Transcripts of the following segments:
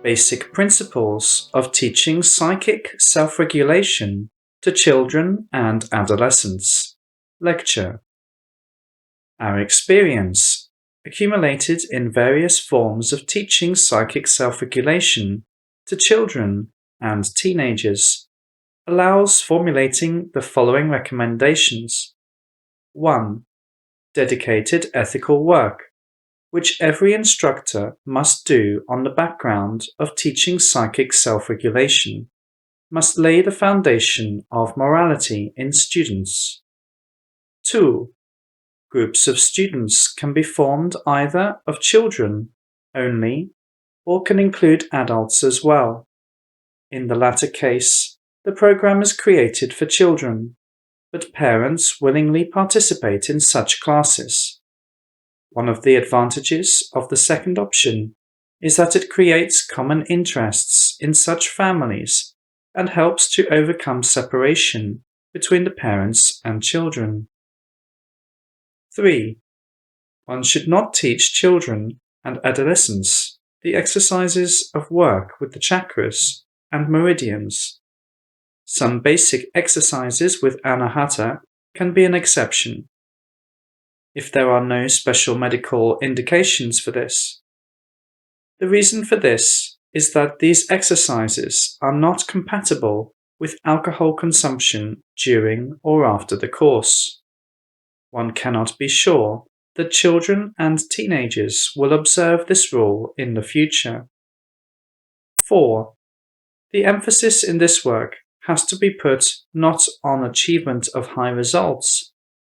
Basic Principles of Teaching Psychic Self-Regulation to Children and Adolescents. Lecture. Our experience, accumulated in various forms of teaching psychic self-regulation to children and teenagers, allows formulating the following recommendations. 1. Dedicated ethical work, which every instructor must do on the background of teaching psychic self-regulation, must lay the foundation of morality in students. 2. Groups of students can be formed either of children only or can include adults as well. In the latter case, the program is created for children, but parents willingly participate in such classes. One of the advantages of the second option is that it creates common interests in such families and helps to overcome separation between the parents and children. 3. One should not teach children and adolescents the exercises of work with the chakras and meridians. Some basic exercises with anahata can be an exception, if there are no special medical indications for this. The reason for this is that these exercises are not compatible with alcohol consumption during or after the course. One cannot be sure that children and teenagers will observe this rule in the future. 4. The emphasis in this work has to be put not on achievement of high results,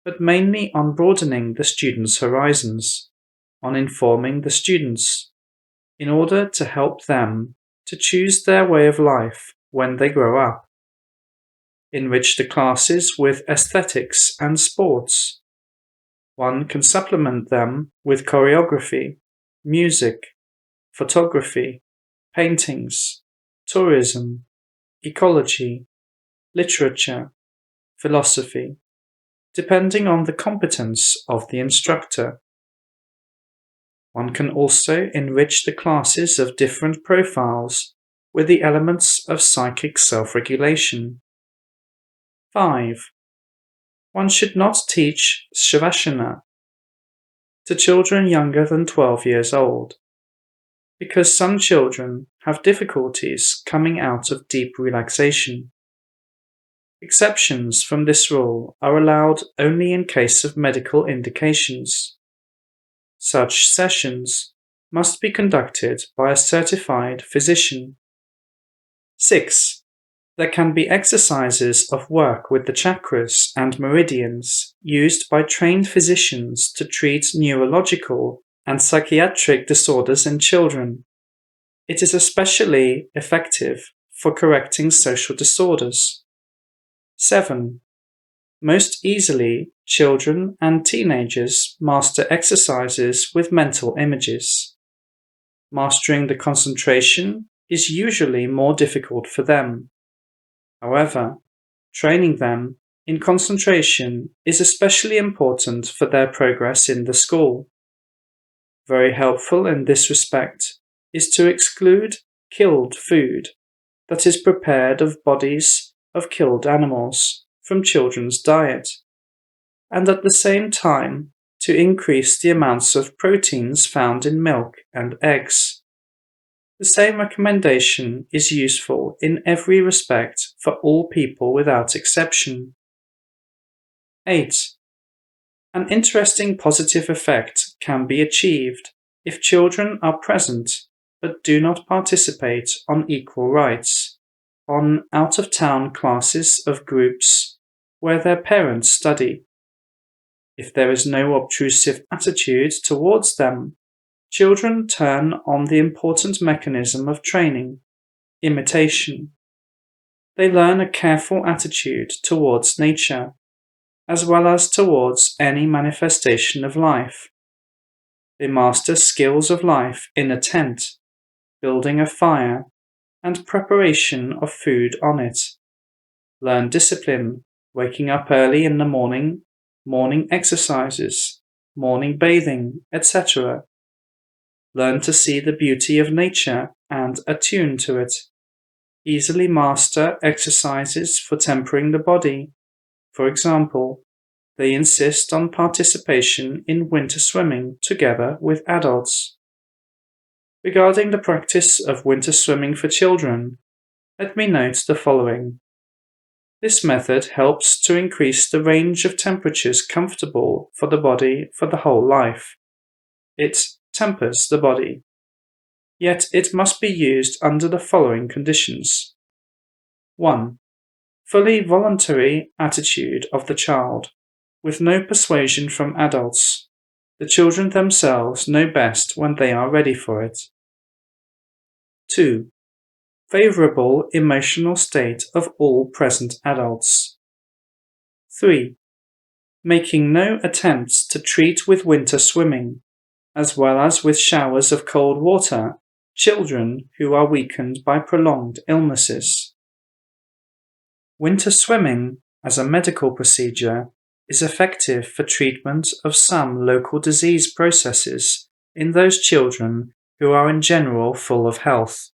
but mainly on broadening the students' horizons, on informing the students, in order to help them to choose their way of life when they grow up. Enrich the classes with aesthetics and sports. One can supplement them with choreography, music, photography, paintings, tourism, ecology, literature, philosophy, depending on the competence of the instructor. One can also enrich the classes of different profiles with the elements of psychic self-regulation. 5. One should not teach Shavasana to children younger than 12 years old, because some children have difficulties coming out of deep relaxation. Exceptions from this rule are allowed only in case of medical indications. Such sessions must be conducted by a certified physician. 6. There can be exercises of work with the chakras and meridians used by trained physicians to treat neurological and psychiatric disorders in children. It is especially effective for correcting social disorders. 7. Most easily, children and teenagers master exercises with mental images. Mastering the concentration is usually more difficult for them. However, training them in concentration is especially important for their progress in the school. Very helpful in this respect is to exclude killed food that is prepared of bodies of killed animals from children's diet, and at the same time to increase the amounts of proteins found in milk and eggs. The same recommendation is useful in every respect for all people without exception. 8. An interesting positive effect can be achieved if children are present but do not participate on equal rights on out-of-town classes of groups where their parents study. If there is no obtrusive attitude towards them, children turn on the important mechanism of training, imitation. They learn a careful attitude towards nature, as well as towards any manifestation of life. They master skills of life in a tent, building a fire, and preparation of food on it. Learn discipline, waking up early in the morning exercises, morning bathing, etc. learn to see the beauty of nature and attune to it, easily master exercises for tempering the body. For example, they insist on participation in winter swimming together with adults. Regarding the practice of winter swimming for children, let me note the following. This method helps to increase the range of temperatures comfortable for the body for the whole life. It tempers the body. Yet it must be used under the following conditions. 1. Fully voluntary attitude of the child, with no persuasion from adults. The children themselves know best when they are ready for it. 2. Favorable emotional state of all present adults. 3. Making no attempts to treat with winter swimming, as well as with showers of cold water, children who are weakened by prolonged illnesses. Winter swimming, as a medical procedure, is effective for treatment of some local disease processes in those children who are in general full of health.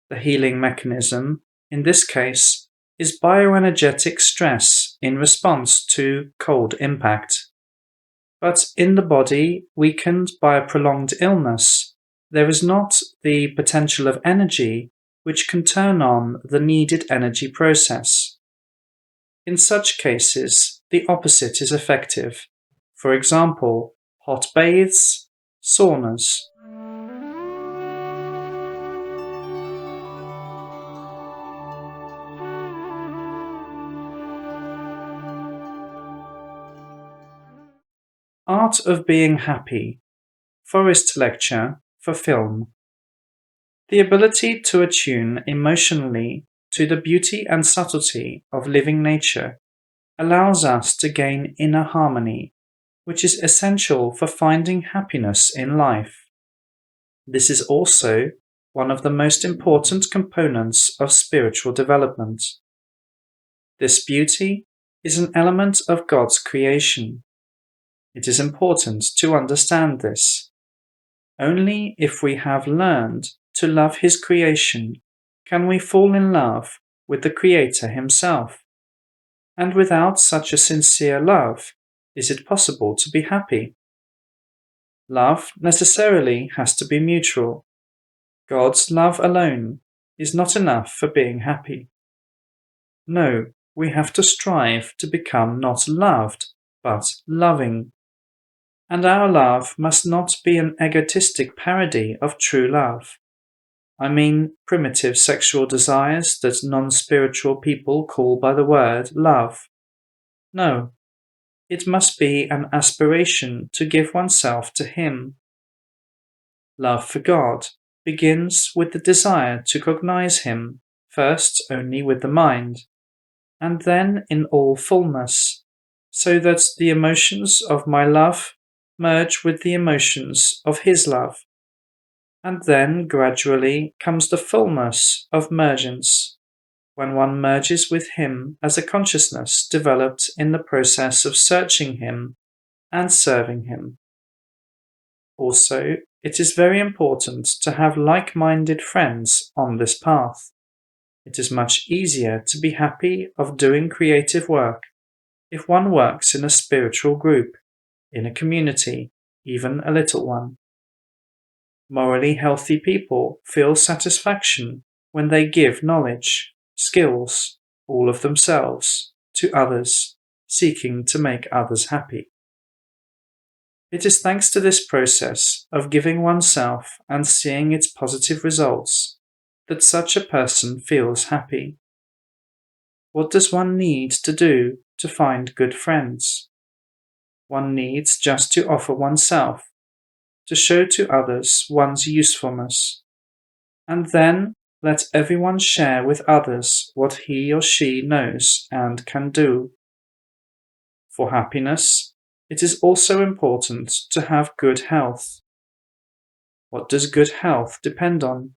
The healing mechanism, in this case, is bioenergetic stress in response to cold impact. But in the body weakened by a prolonged illness, there is not the potential of energy which can turn on the needed energy process. In such cases, the opposite is effective. For example, hot baths, saunas. Art of Being Happy. Forest Lecture for Film. The ability to attune emotionally to the beauty and subtlety of living nature allows us to gain inner harmony, which is essential for finding happiness in life. This is also one of the most important components of spiritual development. This beauty is an element of God's creation. It is important to understand this. Only if we have learned to love His creation can we fall in love with the Creator Himself. And without such a sincere love, is it possible to be happy? Love necessarily has to be mutual. God's love alone is not enough for being happy. No, we have to strive to become not loved, but loving. And our love must not be an egotistic parody of true love. I mean primitive sexual desires that non-spiritual people call by the word love. No, it must be an aspiration to give oneself to Him. Love for God begins with the desire to cognize Him, first only with the mind, and then in all fullness, so that the emotions of my love merge with the emotions of His love. And then gradually comes the fullness of mergence, when one merges with Him as a consciousness developed in the process of searching Him and serving Him. Also, it is very important to have like-minded friends on this path. It is much easier to be happy of doing creative work if one works in a spiritual group, in a community, even a little one. Morally healthy people feel satisfaction when they give knowledge, skills, all of themselves, to others, seeking to make others happy. It is thanks to this process of giving oneself and seeing its positive results that such a person feels happy. What does one need to do to find good friends? One needs just to offer oneself, to show to others one's usefulness, and then let everyone share with others what he or she knows and can do. For happiness, it is also important to have good health. What does good health depend on?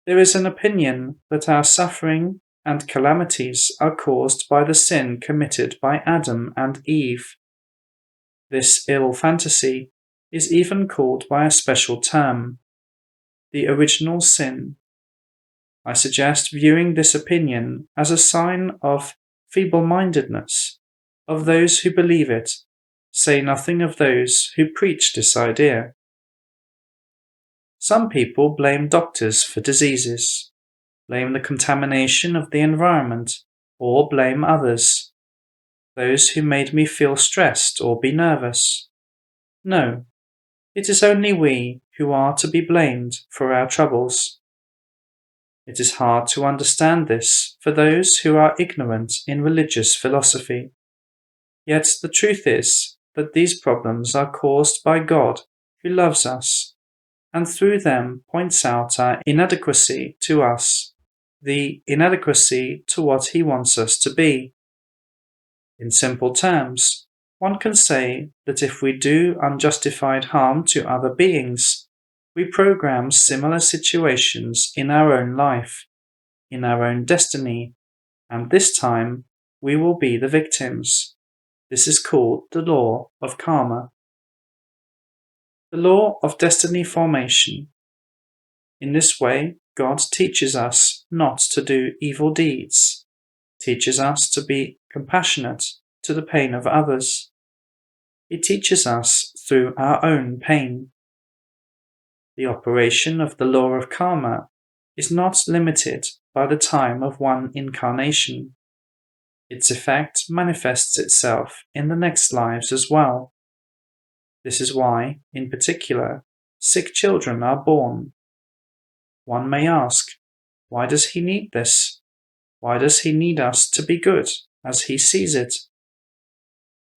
There is an opinion that our suffering and calamities are caused by the sin committed by Adam and Eve. This ill fantasy is even called by a special term, the original sin. I suggest viewing this opinion as a sign of feeble-mindedness of those who believe it, say nothing of those who preach this idea. Some people blame doctors for diseases, blame the contamination of the environment, or blame others, those who made me feel stressed or be nervous. No, it is only we who are to be blamed for our troubles. It is hard to understand this for those who are ignorant in religious philosophy. Yet the truth is that these problems are caused by God, who loves us, and through them points out our inadequacy to us, the inadequacy to what he wants us to be. In simple terms, one can say that if we do unjustified harm to other beings, we program similar situations in our own life, in our own destiny, and this time we will be the victims. This is called the law of karma. The law of destiny formation. In this way, God teaches us not to do evil deeds, teaches us to be compassionate to the pain of others. He teaches us through our own pain. The operation of the law of karma is not limited by the time of one incarnation. Its effect manifests itself in the next lives as well. This is why, in particular, sick children are born. One may ask, why does he need this? Why does he need us to be good, as he sees it?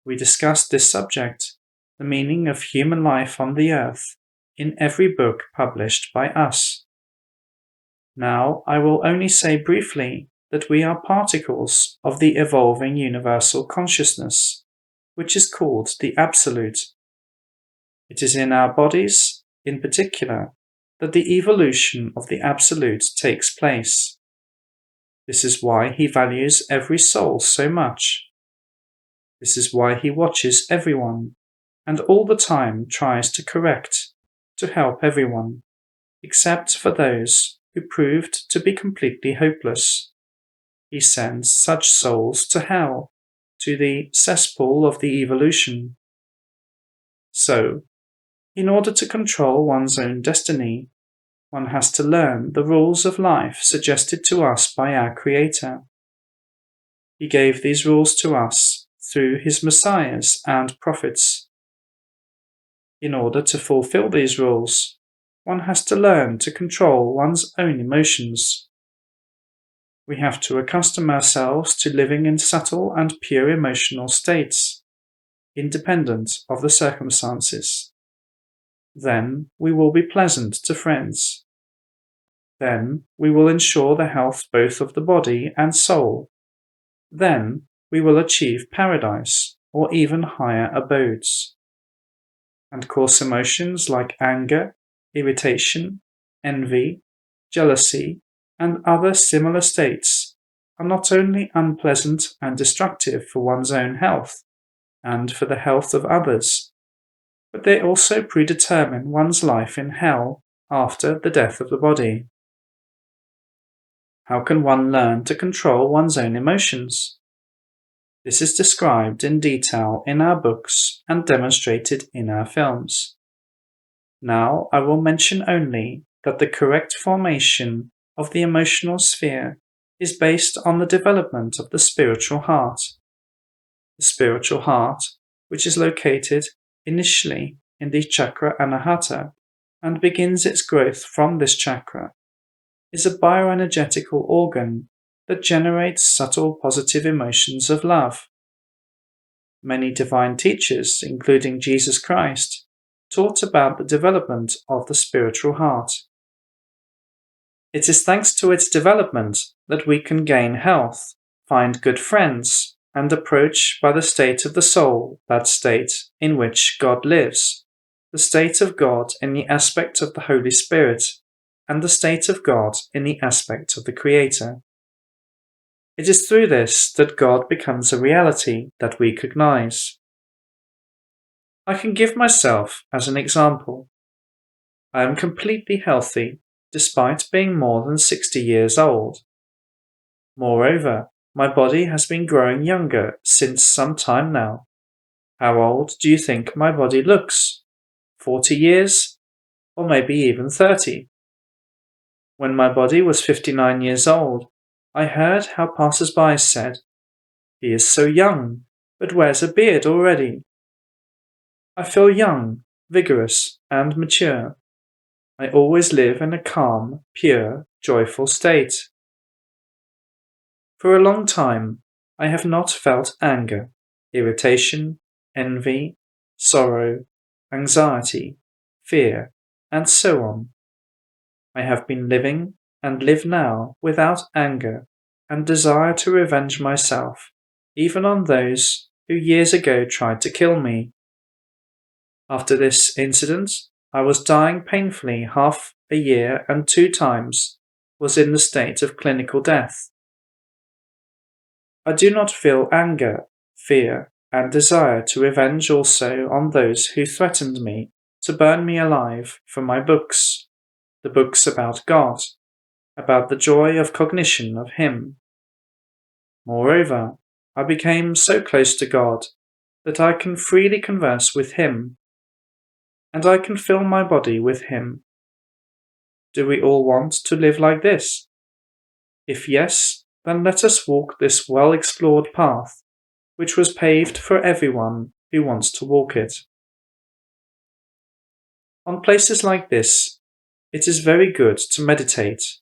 We discussed this subject, the meaning of human life on the earth, in every book published by us. Now I will only say briefly that we are particles of the evolving universal consciousness, which is called the Absolute. It is in our bodies, in particular, that the evolution of the Absolute takes place. This is why he values every soul so much. This is why he watches everyone, and all the time tries to correct, to help everyone, except for those who proved to be completely hopeless. He sends such souls to hell, to the cesspool of the evolution. So, in order to control one's own destiny, one has to learn the rules of life suggested to us by our Creator. He gave these rules to us through his messiahs and prophets. In order to fulfill these rules, one has to learn to control one's own emotions. We have to accustom ourselves to living in subtle and pure emotional states, independent of the circumstances. Then we will be pleasant to friends. Then we will ensure the health both of the body and soul. Then we will achieve paradise or even higher abodes. And coarse emotions like anger, irritation, envy, jealousy, and other similar states are not only unpleasant and destructive for one's own health and for the health of others, but they also predetermine one's life in hell after the death of the body. How can one learn to control one's own emotions? This is described in detail in our books and demonstrated in our films. Now I will mention only that the correct formation of the emotional sphere is based on the development of the spiritual heart. The spiritual heart, which is located initially in the chakra anahata and begins its growth from this chakra, is a bioenergetical organ that generates subtle positive emotions of love. Many divine teachers, including Jesus Christ, taught about the development of the spiritual heart. It is thanks to its development that we can gain health, find good friends, and approach by the state of the soul that state in which God lives, the state of God in the aspect of the Holy Spirit, and the state of God in the aspect of the Creator. It is through this that God becomes a reality that we cognize. I can give myself as an example. I am completely healthy despite being more than 60 years old. Moreover, my body has been growing younger since some time now. How old do you think my body looks? 40 years? Or maybe even 30? When my body was 59 years old, I heard how passers-by said, "He is so young, but wears a beard already." I feel young, vigorous, and mature. I always live in a calm, pure, joyful state. For a long time, I have not felt anger, irritation, envy, sorrow, anxiety, fear, and so on. I have been living and live now without anger and desire to revenge myself, even on those who years ago tried to kill me. After this incident, I was dying painfully half a year and 2 times was in the state of clinical death. I do not feel anger, fear, and desire to revenge also on those who threatened me to burn me alive for my books, the books about God, about the joy of cognition of Him. Moreover, I became so close to God that I can freely converse with Him, and I can fill my body with Him. Do we all want to live like this? If yes, then let us walk this well-explored path, which was paved for everyone who wants to walk it. On places like this, it is very good to meditate,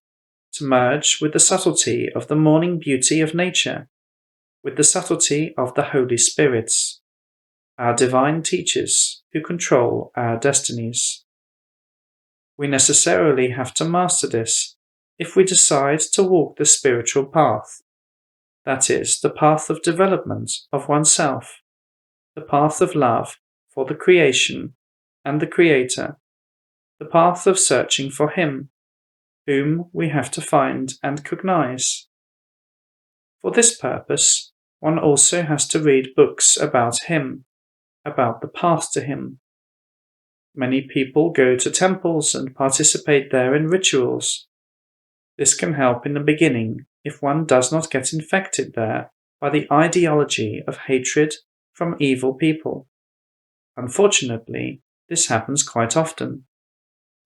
to merge with the subtlety of the morning beauty of nature, with the subtlety of the Holy Spirits, our divine teachers who control our destinies. We necessarily have to master this if we decide to walk the spiritual path, that is, the path of development of oneself, the path of love for the creation and the Creator, the path of searching for Him, whom we have to find and cognize. For this purpose, one also has to read books about Him, about the path to Him. Many people go to temples and participate there in rituals. This can help in the beginning if one does not get infected there by the ideology of hatred from evil people. Unfortunately, this happens quite often.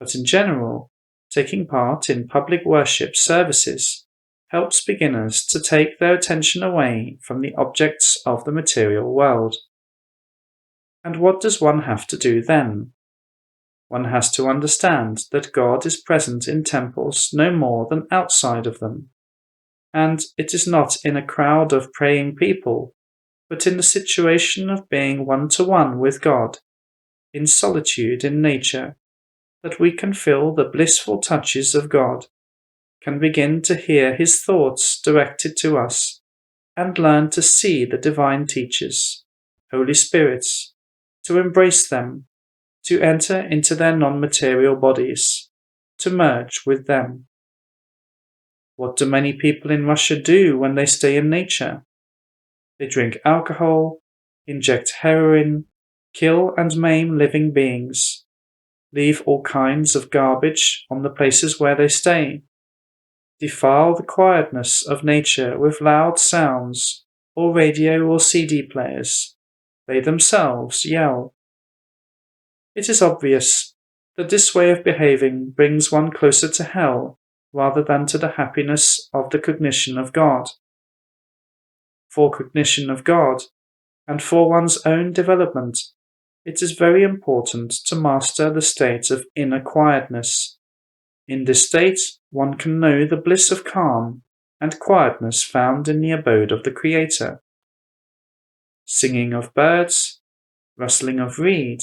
But in general, taking part in public worship services helps beginners to take their attention away from the objects of the material world. And what does one have to do then? One has to understand that God is present in temples no more than outside of them, and it is not in a crowd of praying people, but in the situation of being one-to-one with God, in solitude in nature, that we can feel the blissful touches of God, can begin to hear His thoughts directed to us, and learn to see the divine teachers, Holy Spirits, to embrace them, to enter into their non-material bodies, to merge with them. What do many people in Russia do when they stay in nature? They drink alcohol, inject heroin, kill and maim living beings, leave all kinds of garbage on the places where they stay, defile the quietness of nature with loud sounds or radio or CD players. They themselves yell. It is obvious that this way of behaving brings one closer to hell rather than to the happiness of the cognition of God. For cognition of God, and for one's own development, it is very important to master the state of inner quietness. In this state, one can know the bliss of calm and quietness found in the abode of the Creator. Singing of birds, rustling of reed,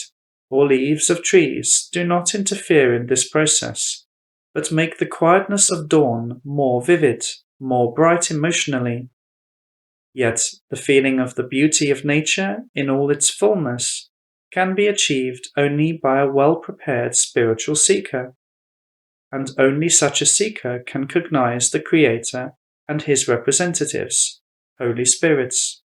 or leaves of trees do not interfere in this process, but make the quietness of dawn more vivid, more bright emotionally. Yet the feeling of the beauty of nature in all its fullness can be achieved only by a well-prepared spiritual seeker, and only such a seeker can cognize the Creator and His representatives, Holy Spirits.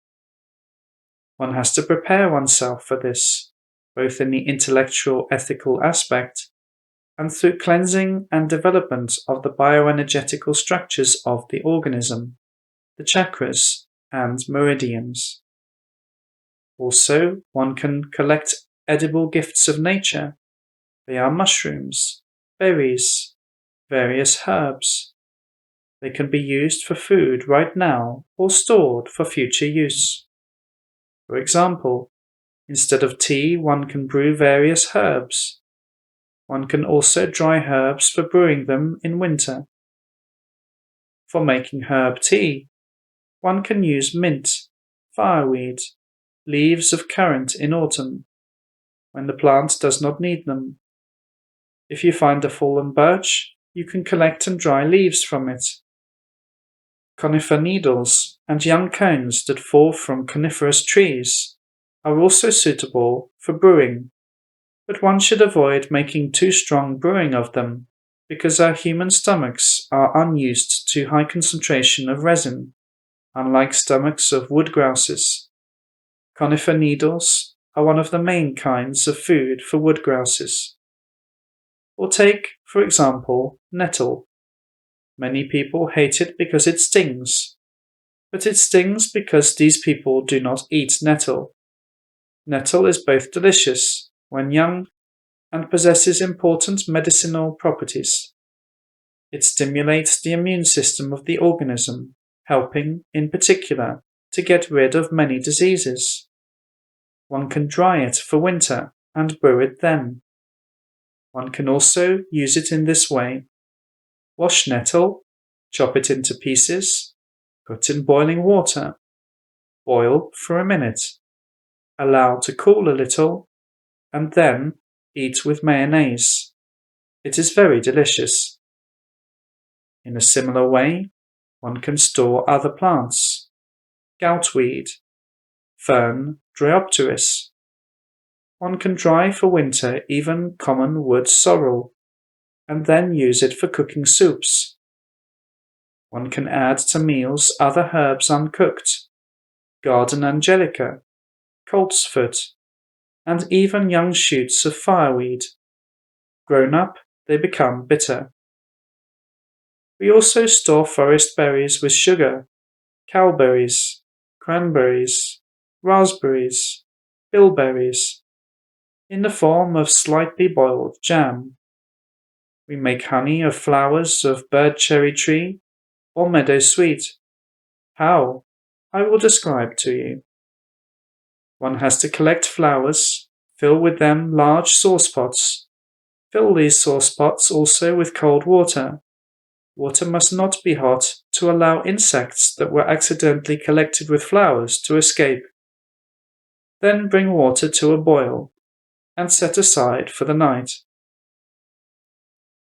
One has to prepare oneself for this, both in the intellectual ethical aspect and through cleansing and development of the bioenergetical structures of the organism, the chakras, and meridians. Also, one can collect edible gifts of nature. They are mushrooms, berries, various herbs. They can be used for food right now or stored for future use. For example, instead of tea, one can brew various herbs. One can also dry herbs for brewing them in winter. For making herb tea, one can use mint, fireweed, leaves of currant in autumn, when the plant does not need them. If you find a fallen birch, you can collect and dry leaves from it. Conifer needles and young cones that fall from coniferous trees are also suitable for brewing, but one should avoid making too strong brewing of them, because our human stomachs are unused to high concentration of resin, unlike stomachs of wood grouses. Conifer needles are one of the main kinds of food for wood grouses. Or take, for example, nettle. Many people hate it because it stings, but it stings because these people do not eat nettle. Nettle is both delicious when young and possesses important medicinal properties. It stimulates the immune system of the organism, helping, in particular, to get rid of many diseases. One can dry it for winter and brew it then. One can also use it in this way. Wash nettle, chop it into pieces, put in boiling water, boil for a minute, allow to cool a little, and then eat with mayonnaise. It is very delicious. In a similar way, one can store other plants, goutweed, fern Dryopteris. One can dry for winter even common wood sorrel, and then use it for cooking soups. One can add to meals other herbs uncooked, garden angelica, coltsfoot, and even young shoots of fireweed. Grown up, they become bitter. We also store forest berries with sugar, cowberries, cranberries, raspberries, bilberries, in the form of slightly boiled jam. We make honey of flowers of bird cherry tree or meadow sweet. How? I will describe to you. One has to collect flowers, fill with them large saucepots. Fill these saucepots also with cold water. Water must not be hot to allow insects that were accidentally collected with flowers to escape. Then bring water to a boil and set aside for the night.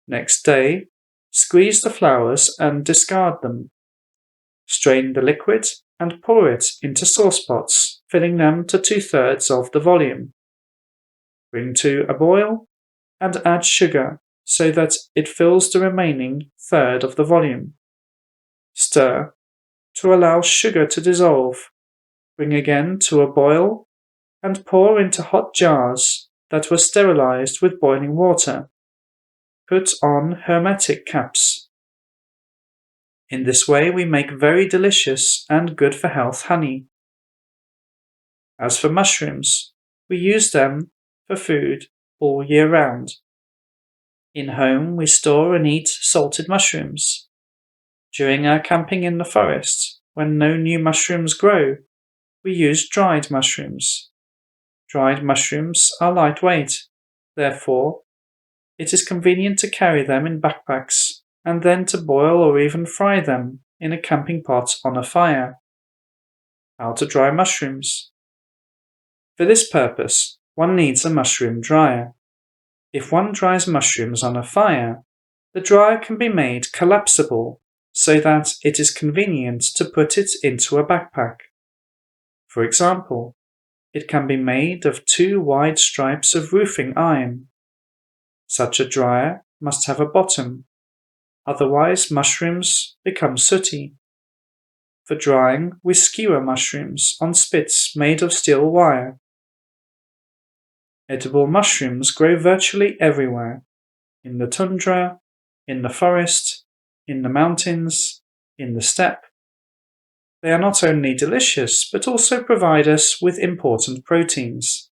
Next day, squeeze the flowers and discard them. Strain the liquid and pour it into saucepots, filling them to 2/3 of the volume. Bring to a boil and add sugar so that it fills the remaining third of the volume. Stir to allow sugar to dissolve. Bring again to a boil and pour into hot jars that were sterilized with boiling water. Put on hermetic caps. In this way we make very delicious and good for health honey. As for mushrooms, we use them for food all year round. In home we store and eat salted mushrooms. During our camping in the forest, when no new mushrooms grow, we use dried mushrooms. Dried mushrooms are lightweight, therefore it is convenient to carry them in backpacks and then to boil or even fry them in a camping pot on a fire. How to dry mushrooms? For this purpose, one needs a mushroom dryer. If one dries mushrooms on a fire, the dryer can be made collapsible so that it is convenient to put it into a backpack. For example, it can be made of 2 wide stripes of roofing iron. Such a dryer must have a bottom, otherwise mushrooms become sooty. For drying, we skewer mushrooms on spits made of steel wire. Edible mushrooms grow virtually everywhere, in the tundra, in the forest, in the mountains, in the steppe. They are not only delicious, but also provide us with important proteins.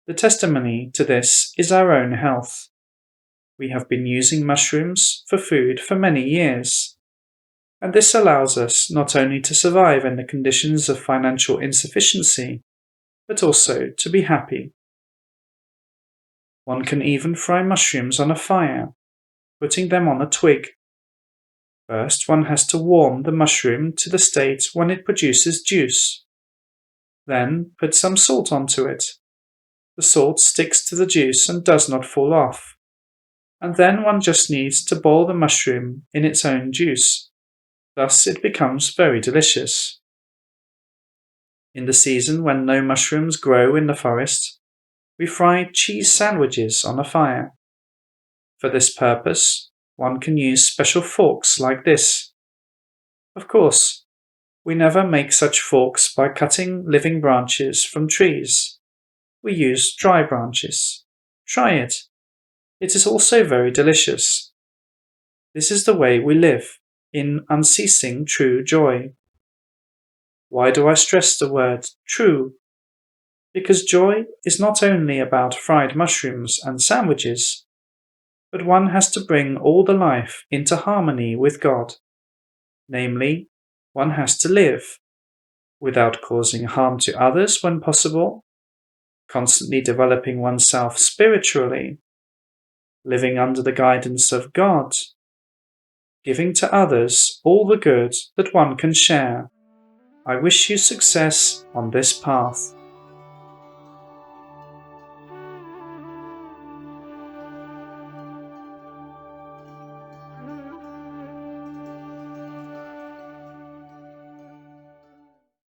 The testimony to this is our own health. We have been using mushrooms for food for many years, and this allows us not only to survive in the conditions of financial insufficiency, but also to be happy. One can even fry mushrooms on a fire, putting them on a twig. First, one has to warm the mushroom to the state when it produces juice. Then, put some salt onto it. The salt sticks to the juice and does not fall off. And then one just needs to boil the mushroom in its own juice. Thus it becomes very delicious. In the season when no mushrooms grow in the forest, we fry cheese sandwiches on a fire. For this purpose, one can use special forks like this. Of course, we never make such forks by cutting living branches from trees. We use dry branches. Try it. It is also very delicious. This is the way we live, in unceasing true joy. Why do I stress the word true? Because joy is not only about fried mushrooms and sandwiches, but one has to bring all the life into harmony with God. Namely, one has to live, without causing harm to others when possible, constantly developing oneself spiritually, living under the guidance of God, giving to others all the good that one can share. I wish you success on this path.